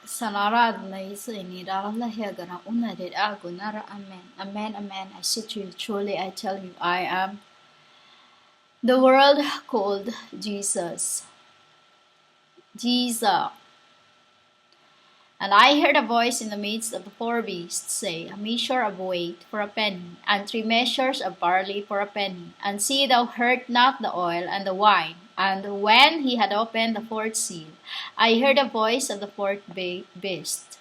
Sanarad na isa iniralahegana unarid agunara amen. Amen, amen. I say to you, truly I tell you, I am the world called Jesus. Jesus. And I heard a voice in the midst of the four beasts say, a measure of wheat for a penny, and 3 measures of barley for a penny. And see thou hurt not the oil and the wine. And when he had opened the fourth seal, I heard a voice of the fourth beast.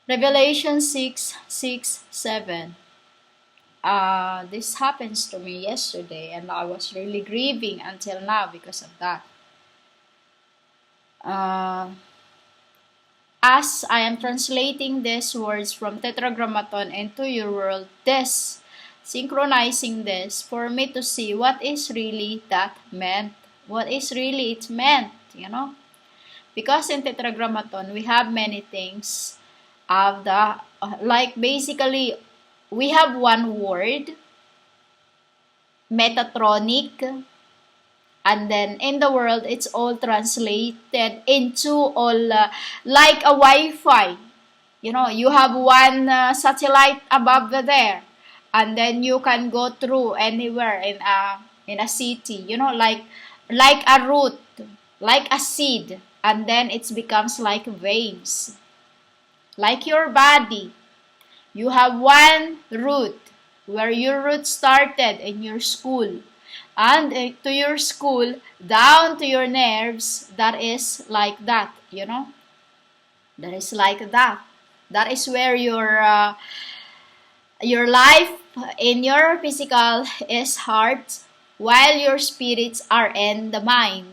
Revelation 6:6-7. This happens to me yesterday, and I was really grieving until now because of that. As I am translating these words from Tetragrammaton into your world, synchronizing this for me to see what is really that meant. What is really it meant, Because in Tetragrammaton, we have many things of the, basically, we have one word, Metatronic, and then in the world, it's all translated into all, like a Wi-Fi. You have one satellite above there, and then you can go through anywhere in a city, like a root, like a seed, and then it becomes like veins. Like your body, you have one root, where your root started in your school, and to your school, down to your nerves, that is like that, That is like that. That is where your life in your physical is heart, while your spirits are in the mind.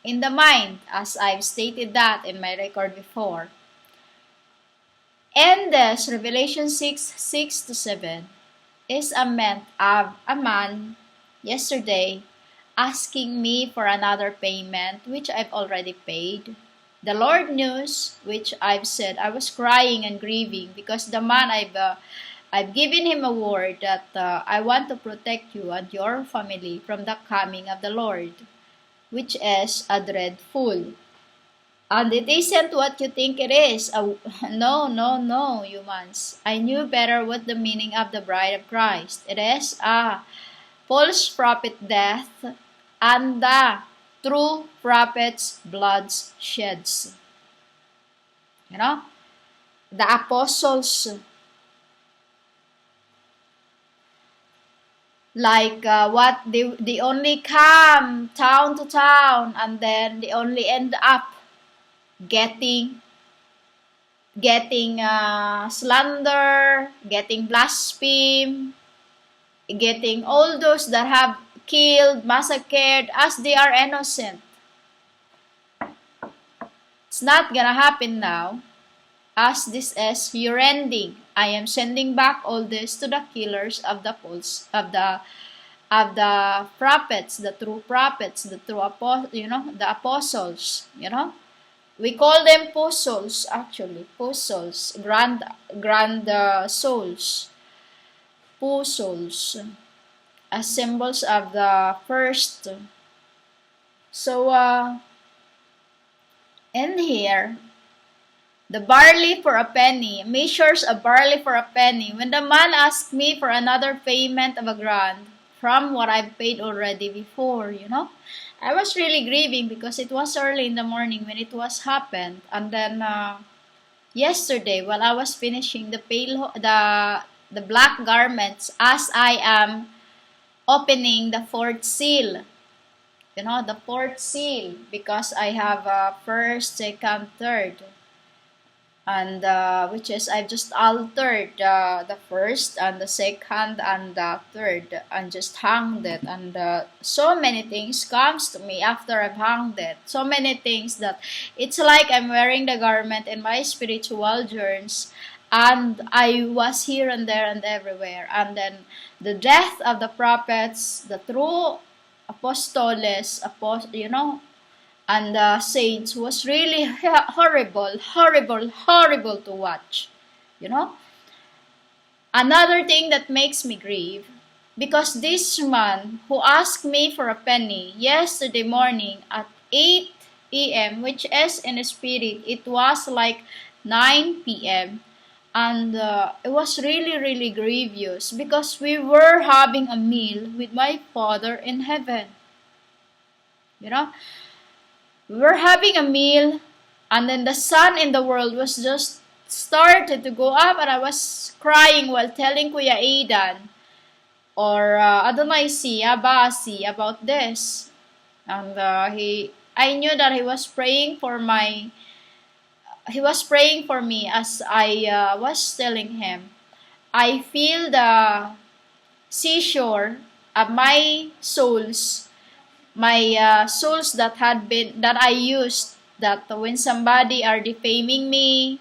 In the mind, as I've stated that in my record before. And this Revelation 6:6-7 is a meant of a man yesterday asking me for another payment, which I've already paid. The Lord knows, which I've said, I was crying and grieving because the man I've given him a word that I want to protect you and your family from the coming of the Lord, which is a dreadful. And it isn't what you think it is. No, humans. I knew better what the meaning of the bride of Christ. It is a false prophet death and the true prophet's blood sheds. The apostles, what they only come town to town, and then they only end up getting slander, getting blaspheme, getting all those that have killed, massacred, as they are innocent. It's not gonna happen now, as this is your ending. I am sending back all this to the killers of the false, of the prophets, the true prophets, the true the apostles, We call them apostles, actually. Apostles, grand souls. Apostles, as symbols of the first. So, in here, the barley for a penny, measures of barley for a penny. When the man asked me for another payment of a grand from what I've paid already before, I was really grieving because it was early in the morning when it was happened. And then yesterday, while I was finishing the black garments, as I am opening the fourth seal, the fourth seal, because I have first, second, third, and which is I've just altered the first and the second and the third and just hung it, and so many things comes to me after I've hung it. So many things that it's like I'm wearing the garment in my spiritual journeys, and I was here and there and everywhere. And then the death of the prophets, the true apostoles, and the saints was really horrible to watch. Another thing that makes me grieve, because this man who asked me for a penny yesterday morning at 8 a.m., which is in the spirit, it was like 9 p.m. And it was really, really grievous because we were having a meal with my Father in heaven. You know, we were having a meal, and then the sun in the world was just started to go up, and I was crying while telling Kuya Aidan or Adonai Basi about this. And I knew that he was praying for me as I was telling him. I feel the seashore of my souls that I used, that when somebody are defaming me,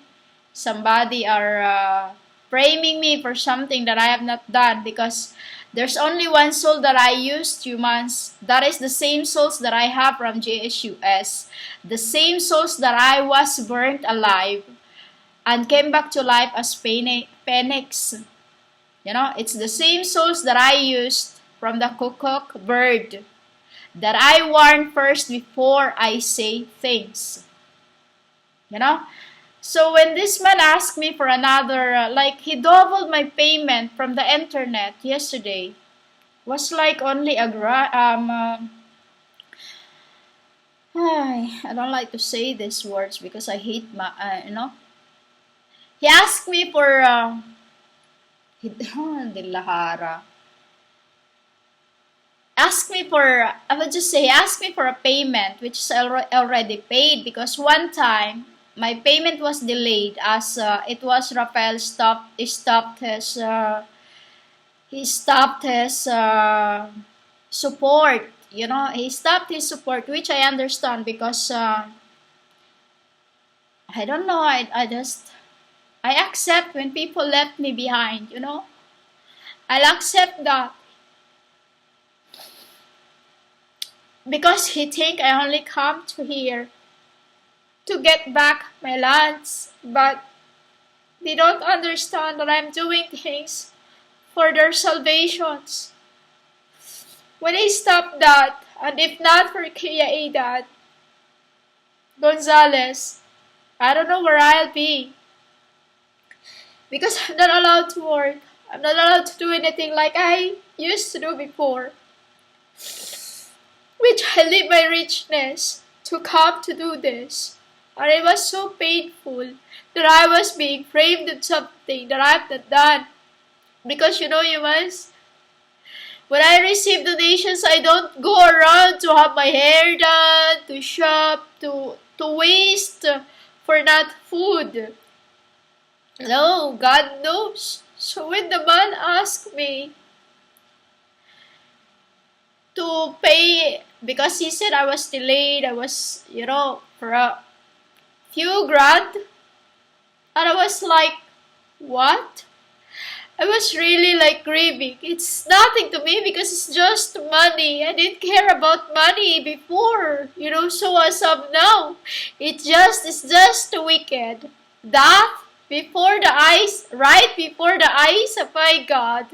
somebody are framing me for something that I have not done, because there's only one soul that I used, humans. That is the same souls that I have from JSUS. The same souls that I was burnt alive and came back to life as phoenix. You know, it's the same souls that I used from the kukuk bird, that I warn first before I say things. You know? So when this man asked me for another, he doubled my payment from the internet yesterday. Was like only I don't like to say these words because I hate He asked me for asked me for a payment which is already paid, because one time my payment was delayed as it was Rafael stopped his support. You know, he stopped his support, which I understand because I don't know, I accept when people left me behind, you know. I'll accept that. Because he think I only come to here to get back my lands, but they don't understand that I'm doing things for their salvations. When I stop that, and if not for Kuya Aidan Gonzalez, I don't know where I'll be. Because I'm not allowed to work. I'm not allowed to do anything like I used to do before. Which I leave my richness to come to do this. And it was so painful that I was being framed in something that I've not done. Because you know, when I receive donations, I don't go around to have my hair done, to shop, to waste for not food. No, God knows. So when the man asked me to pay, because he said I was delayed, I was, for a few grand, and I was like, what? I was really grieving. It's nothing to me because it's just money. I didn't care about money before, so as of now, it's just wicked. That right before the eyes of my God.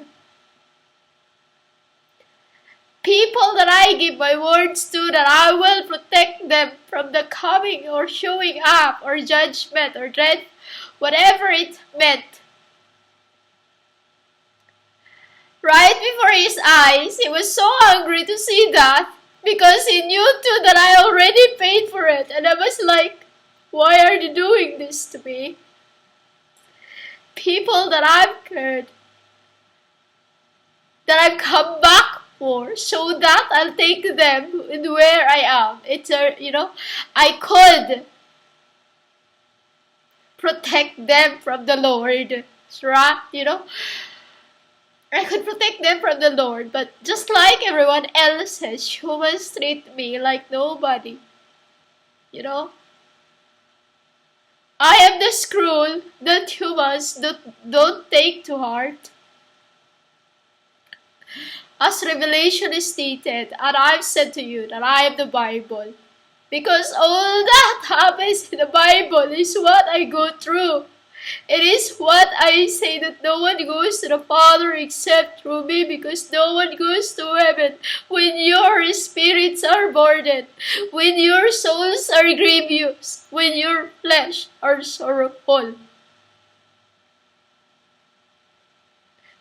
People that I give my words to, that I will protect them from the coming or showing up or judgment or dread, whatever it meant. Right before his eyes, he was so angry to see that, because he knew too that I already paid for it. And I was like, why are you doing this to me? People that I've cared, that I've come back for, so that I'll take them where I am. It's I could protect them from the Lord. Right? I could protect them from the Lord, but just like everyone else's, humans treat me like nobody. I am the scroll that humans don't take to heart. As Revelation is stated, and I've said to you that I am the Bible. Because all that happens in the Bible is what I go through. It is what I say, that no one goes to the Father except through me, because no one goes to heaven when your spirits are burdened, when your souls are grievous, when your flesh are sorrowful.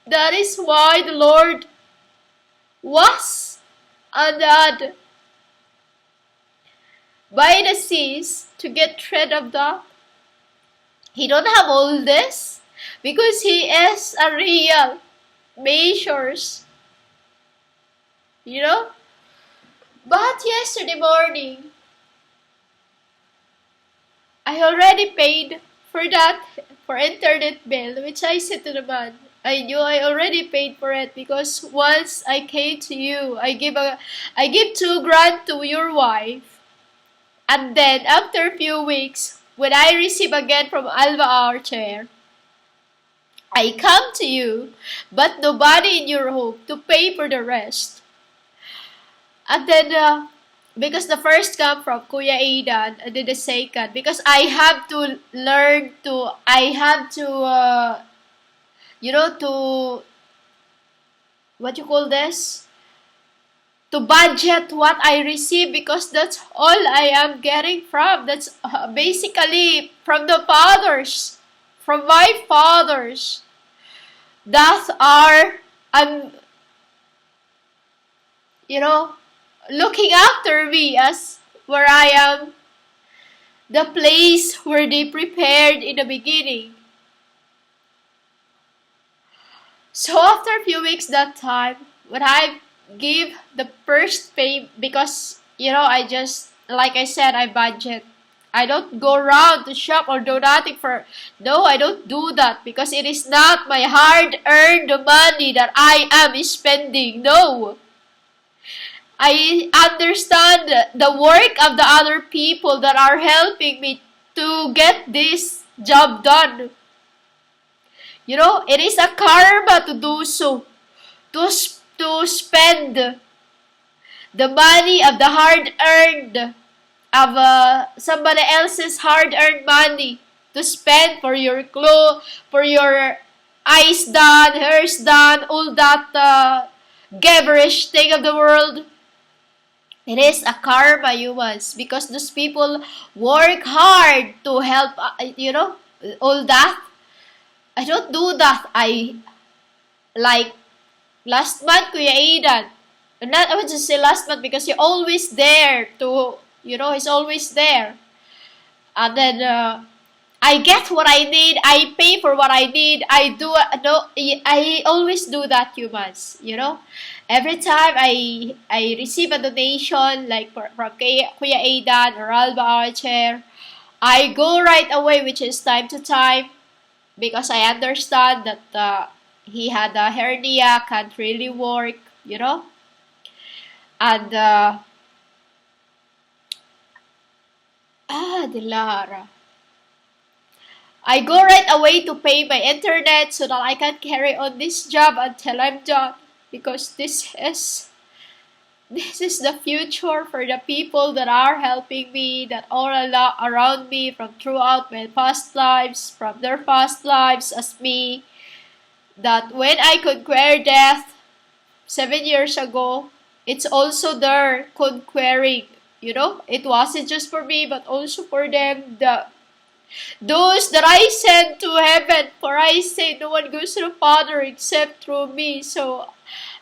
That is why the Lord was honored by the seas to get rid of that. He don't have all this because he is a real measures. You know? But yesterday morning, I already paid for that, for internet bill, which I said to the man, I knew I already paid for it because once I came to you, I give $2,000 to your wife, and then after a few weeks, when I receive again from Alba our chair, I come to you, but nobody in your home to pay for the rest. And then, because the first come from Kuya Aidan, and then the second, because I have to learn to, to, what you call this? To budget what I receive, because that's all I am getting from. That's basically from the fathers, from my fathers, that are, looking after me as where I am, the place where they prepared in the beginning. So after a few weeks that time, when I give the first pay, because, I just, like I said, I budget. I don't go around to shop or do nothing for, no, I don't do that, because it is not my hard-earned money that I am spending, no. I understand the work of the other people that are helping me to get this job done. It is a karma to do so, to spend the money of the hard-earned, of somebody else's hard-earned money, to spend for your clothes, for your eyes done, hairs done, all that garish thing of the world. It is a karma, humans, because those people work hard to help, all that. I don't do that. Like last month, Kuya Aidan. I would just say last month because you're always there to, he's always there. And then I get what I need. I pay for what I need. I always do that, humans. Every time I receive a donation, like from Kuya Aidan or Alba Archer, I go right away, which is time to time, because I understand that he had a hernia, can't really work, And Dilara. I go right away to pay my internet so that I can carry on this job until I'm done, because this is the future for the people that are helping me, that are around me from throughout my past lives, from their past lives as me, that when I conquer death 7 years ago, it's also there conquering, it wasn't just for me, but also for them, those that I sent to heaven. For I say, no one goes to the Father except through me. So,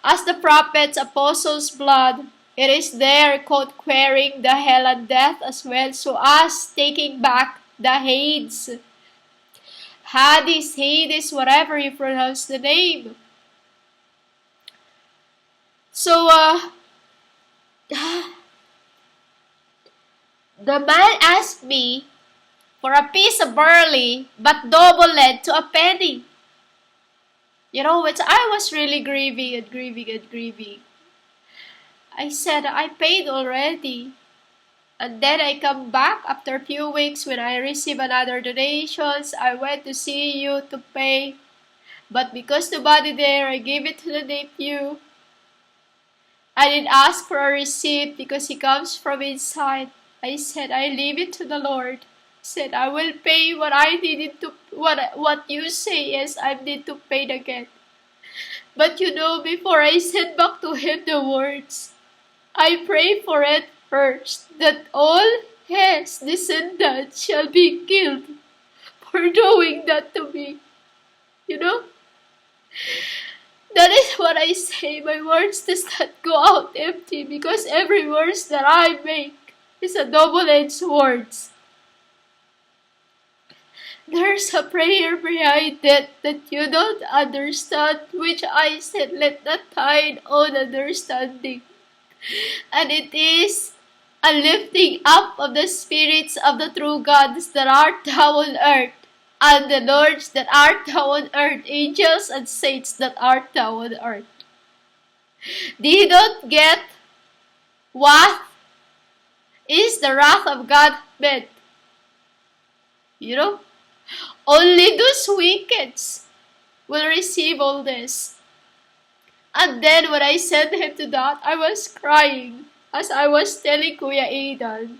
as the prophets, apostles' blood, it is there conquering the hell and death as well. So, us taking back the Hades, Hades, whatever you pronounce the name. So, the man asked me for a piece of barley, but double it to a penny. Which I was really grieving. I said, I paid already. And then I come back after a few weeks when I receive another donations. I went to see you to pay. But because nobody there, I gave it to the nephew. I didn't ask for a receipt because he comes from inside. I said, I leave it to the Lord. said, I will pay what I needed to, what you say is I need to pay again. But before I sent back to him the words, I pray for it first, that all his descendants shall be killed for doing that to me. That is what I say. My words does not go out empty, because every word that I make is a double-edged sword. There's a prayer behind it that you don't understand, which I said, let that tide on understanding. And it is a lifting up of the spirits of the true gods that art thou on earth, and the lords that art thou on earth, angels and saints that art thou on earth. They don't get what is the wrath of God meant. Only those wickeds will receive all this. And then when I sent him to that, I was crying as I was telling Kuya Aidan.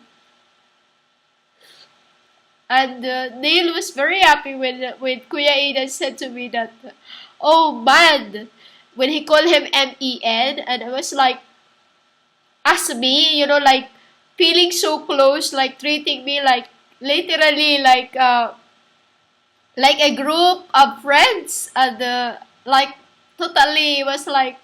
And Neil was very happy when Kuya Aidan said to me that, oh man, when he called him MEN, and I was like, as me, like feeling so close, like treating me like literally like a group of friends, and like totally was like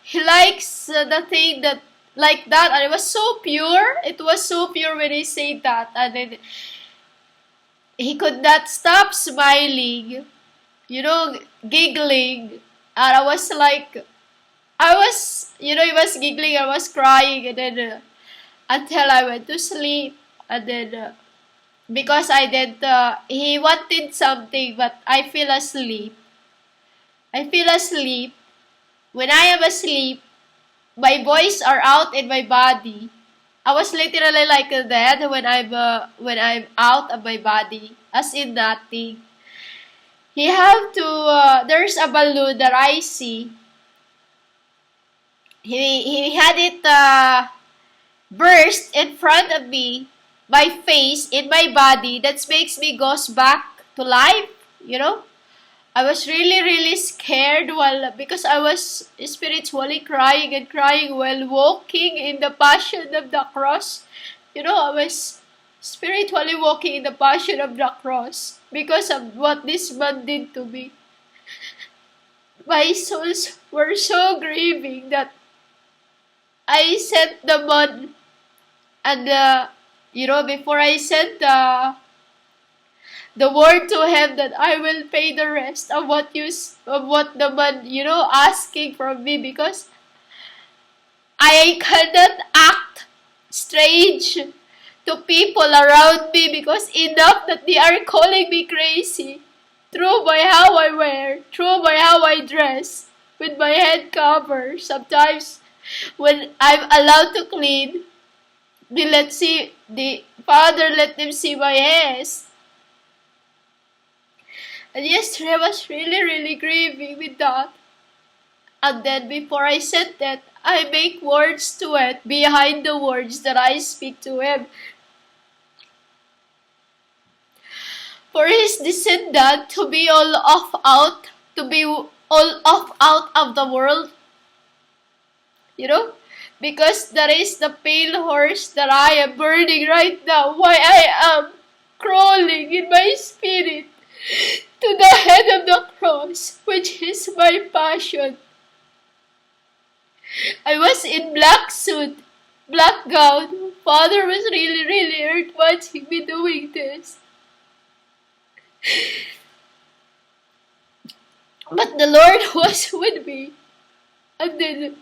he likes the thing that like that, and it was so pure. It was so pure when he said that, and then he could not stop smiling, giggling, and I was like, he was giggling, I was crying, and then until I went to sleep, and then because I did, he wanted something, but I fell asleep. When I am asleep, my voice are out in my body. I was literally like dead when I'm out of my body, as in nothing. He have to. There's a balloon that I see. He had it burst in front of me, my face in my body. That makes me goes back to life. I was really, really scared because I was spiritually crying and crying while walking in the passion of the cross. I was spiritually walking in the passion of the cross because of what this man did to me. My souls were so grieving that I sent the man, and before I sent the word to him that I will pay the rest of what the man asking from me, because I cannot act strange to people around me, because enough that they are calling me crazy through by how I wear, through by how I dress, with my head covered. Sometimes when I'm allowed to clean, the father let them see my hairs. And yesterday I was really, really grieving with that. And then before I said that, I make words to it behind the words that I speak to him. For his descendant to be all off out of the world. Because that is the pale horse that I am burning right now. Why I am crawling in my spirit to the head of the cross, which is my passion. I was in black suit, black gown. Father was really, really hurt watching me doing this. But the Lord was with me. And then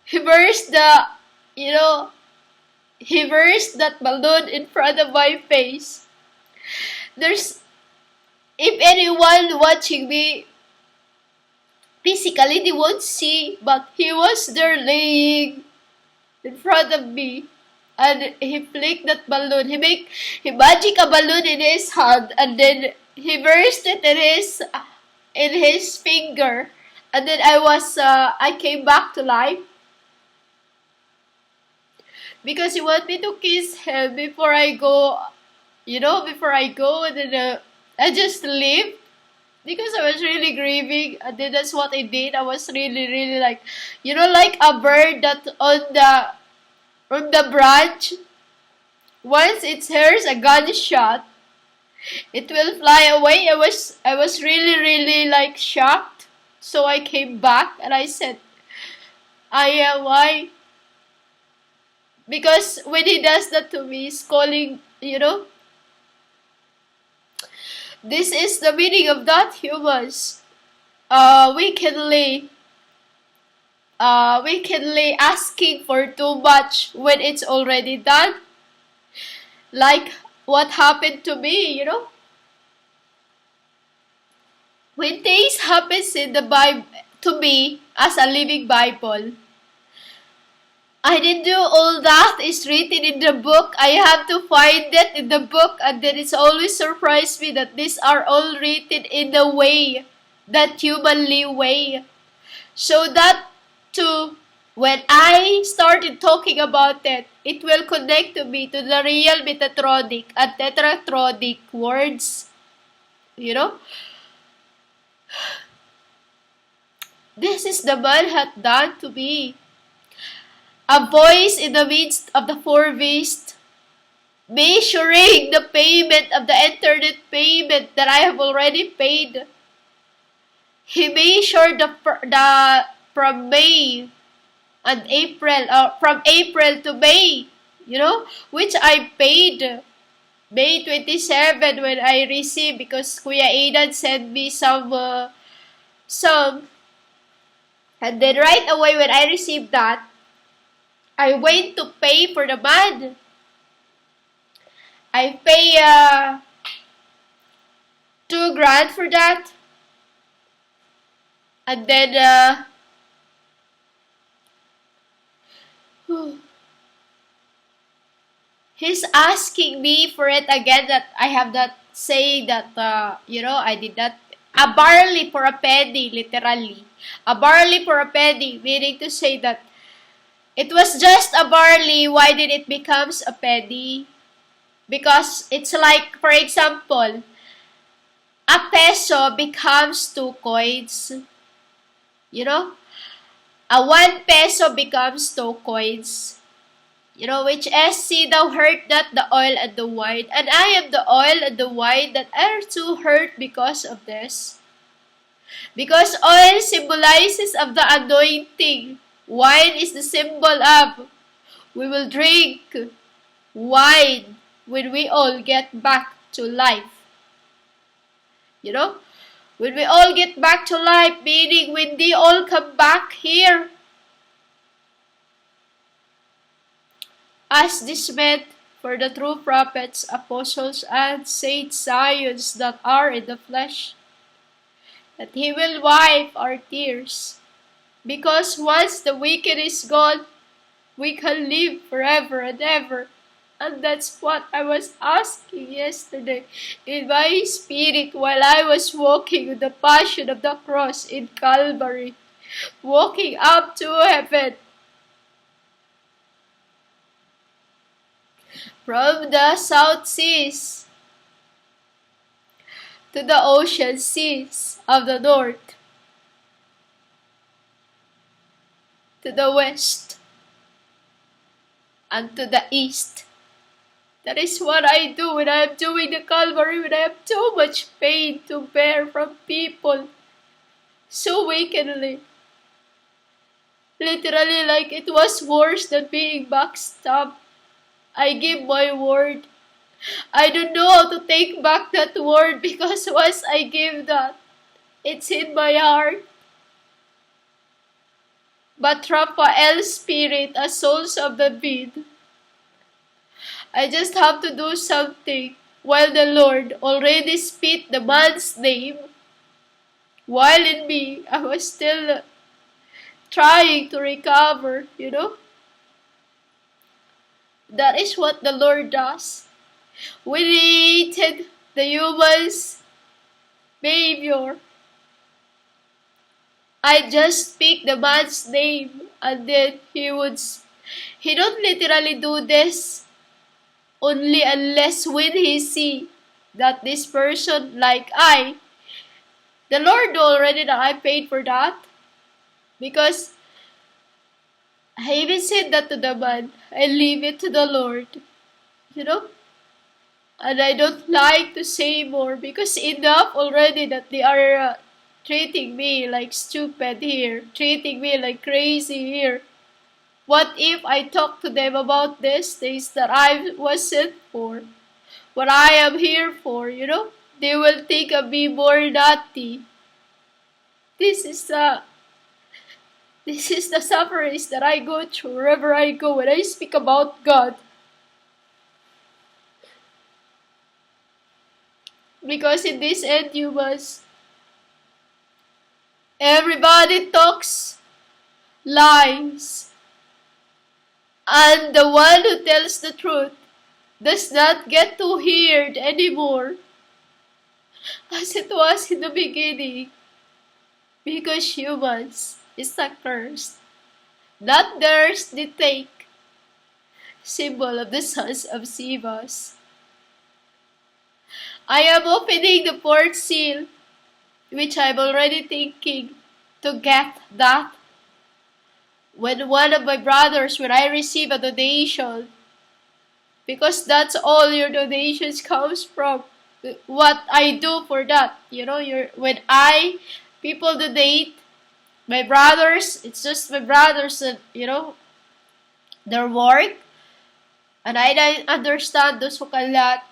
he burst that balloon in front of my face. If anyone watching me physically, they won't see, but he was there laying in front of me, and he flicked that balloon. He magic a balloon in his hand, and then he burst it in his finger, and then I came back to life. Because he wanted me to kiss him before I go before I go, and then I just leave because I was really grieving. And then that's what I did. I was really, really like, like a bird that on the branch. Once it hears a gunshot, it will fly away. I was really, really like shocked. So I came back and I said, why? Because when he does that to me, he's calling, this is the meaning of that, humans. Wickedly asking for too much when it's already done. Like what happened to me, When things happens in the Bible to me as a living Bible, I didn't do all that is written in the book. I have to find it in the book, and then it's always surprised me that these are all written in the way, that humanly way. So that too, when I started talking about it, it will connect to me to the real metatronic and tetratronic words. This is the man hath done to me. A voice in the midst of the four beasts, measuring the payment of the internet payment that I have already paid. He measured the from May and April, from April to May, which I paid. May 27 when I received, because Kuya Aidan sent me some, and then right away when I received that, I went to pay for the month. I pay $2,000 for that. And then he's asking me for it again, that I have that say that I did that. A barley for a penny, literally. A barley for a penny, meaning to say that it was just a barley. Why did it becomes a penny? Because it's like, for example, a peso becomes 2 coins. A 1 peso becomes 2 coins. Which is, see thou hurt not the oil and the wine, and I am the oil and the wine that are too hurt because of this. Because oil symbolizes of the anointing. Wine is the symbol of, we will drink wine when we all get back to life. When we all get back to life, meaning when they all come back here. As this meant for the true prophets, apostles, and saints, Zions that are in the flesh, that He will wipe our tears. Because once the wicked is gone, we can live forever and ever. And that's what I was asking yesterday in my spirit while I was walking with the passion of the cross in Calvary, walking up to heaven. From the South Seas to the ocean seas of the north, to the west, and to the east. That is what I do when I am doing the Calvary, when I have too much pain to bear from people so wickedly. Literally, like it was worse than being backstabbed. I give my word. I don't know how to take back that word, because once I give that, it's in my heart. But Raphael's spirit, as souls of the bid, I just have to do something while the Lord already spit the man's name. While in me, I was still trying to recover, That is what the Lord does. We created the human's behavior. I just speak the man's name, and then he don't literally do this. only unless when he see that this person like the Lord know already that I paid for that, because I even said that to the man, I leave it to the Lord, you know. And I don't like to say more because enough already that they are treating me like stupid here, treating me like crazy here. What if I talk to them about these things that I was sent for, what I am here for, you know? They will think of me more naughty. This is the sufferings that I go through wherever I go when I speak about God. Because in this end, everybody talks lies, and the one who tells the truth does not get to hear it anymore as it was in the beginning, because humans is accursed. That there's the take, symbol of the sons of Sebas. I am opening the fourth seal, which I'm already thinking to get that when one of my brothers, when I receive a donation, because that's all your donations comes from, what I do for that, you know, when people donate, my brothers, it's just my brothers that, you know, their work, and I don't understand those who cannot.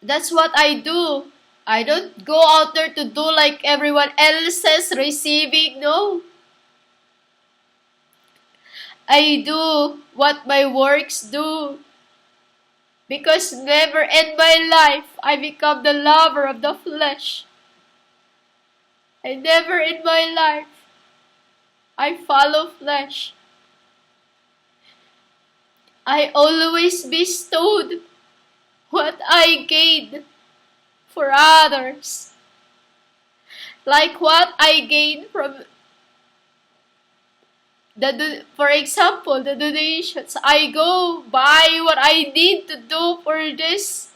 That's what I do. I don't go out there to do like everyone else is receiving. No. I do what my works do. Because never in my life I become the lover of the flesh. And never in my life I follow flesh. I always bestowed what I gained for others. Like what I gained from for example, the donations. I go buy what I need to do for this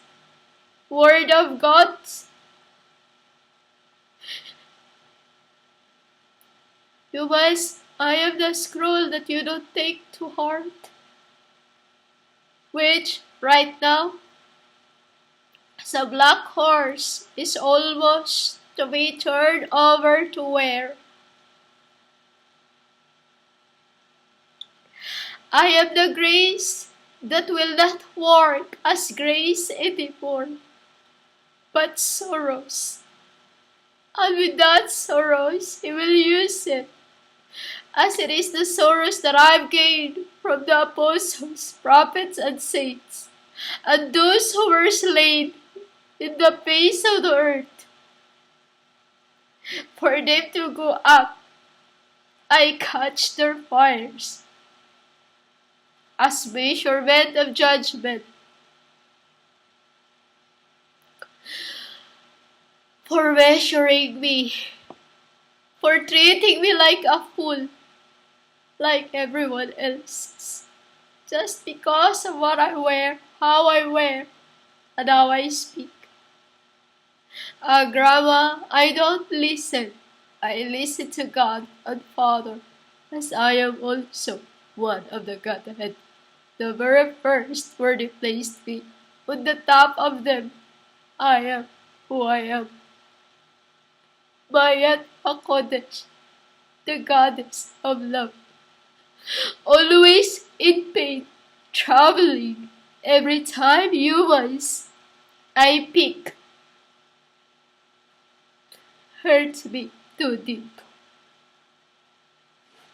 Word of God. You guys, I am the scroll that you don't take to heart, which right now, as a black horse is almost to be turned over to where? I am the grace that will not work as grace anymore, but sorrows. And with that sorrows, He will use it, as it is the sorrows that I've gained from the apostles, prophets, and saints, and those who were slain in the face of the earth. For them to go up, I catch their fires as measurement of judgment. For measuring me, for treating me like a fool, like everyone else, just because of what I wear, how I wear, and how I speak. Grandma, I don't listen. I listen to God and Father, as I am also one of the Godhead. The very first where they placed me, on the top of them, I am who I am. Mayat HaKodesh, the goddess of love, always in pain, traveling every time humans I pick hurts me too deep.